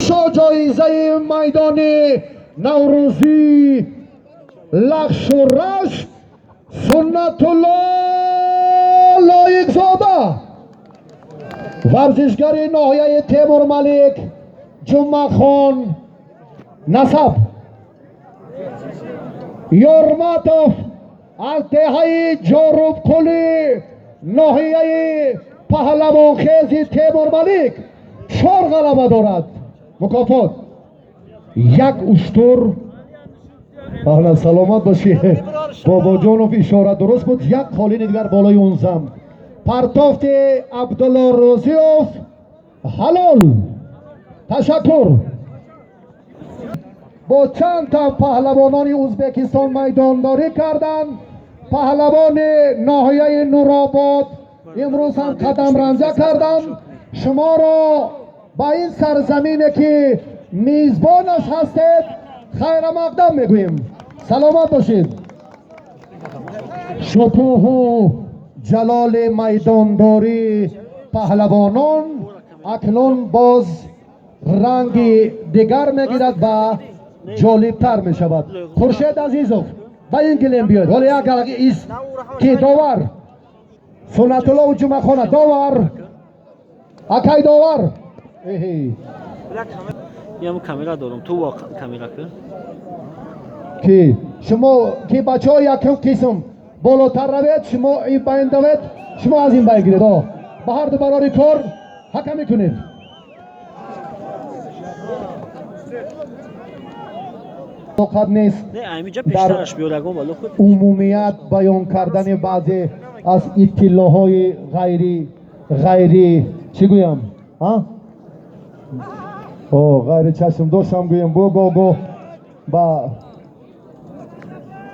شو جایزه میدان نوروزی لخش و رشت سنت الله لایق زاده ورزشگر ناحیه تیمور ملک جمعه خان نسب یورماتوف التهای جاروب کلی ناحیه پهلوان خیزی تیمور ملک 4 غلبه دارد. مکافات یک اشتر. اهلا سلامت باشی بابا جانوف اشاره درست بود. یک خالین دیگر بالای اون زم پرتافت عبدالله روزیوف حلال تشکر. با چند تا پهلوانان ازبکستان میدانداری کردند. پهلوان ناحیه نورآباد امروز هم قدم رنجه کردند. شما را با این سرزمینی که میزبانش هستید خیر مقدم میگوییم. سلامت باشید. شکوه و جلال میدانداری پهلوانان اکنون باز رنگ دیگر میگیرد و جالبتر میشود. خورشید عزیزم با این گلیم بیاید. ولی اگر ایست که داور سنت الله و جمعه خانه داور اکی داور یه کامیرا دارم تو با کامیرا که شما که بچه ها یکم قسم بالاتر روید شما این باین دوید شما از این باین گیرید. با هر دو براری کار حکم میکنید. وقت نیست در عمومیت بیان کردن بعضی از اطلاعهای غیری چی گویم غیر چشم داشتم گویم گو با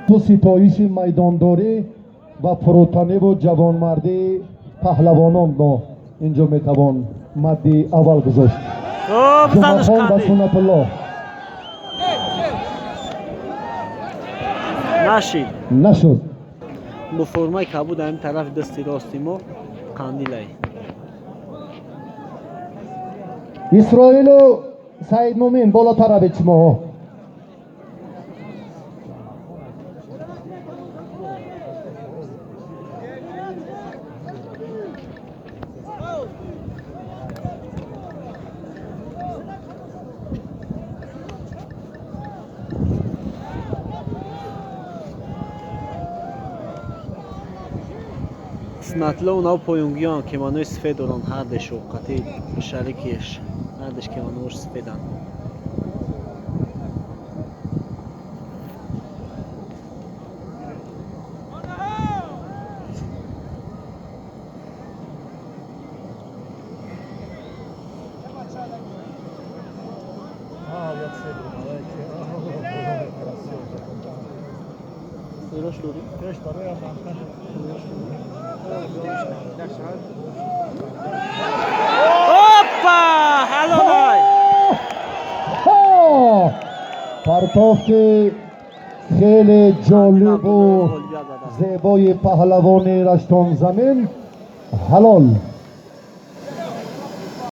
تو ستایش میدانداری و فروتنی و جوانمردی پهلوانان را اینجا میتوان مد اول گذاشت. جمعه خان و سنت الله نشد. با فرمای که بود این طرف دستی راستی ما قندیلای اسرائیل و سعید مومن بالاتر روید شما. سنتلا اونا پایونگیان که منوی سفید دارن هر دشو قطعی شریکیش هر دش که منوش سفیدن. پرتافت خیلی جالب و زیبای پهلوان رشتان زمین حلال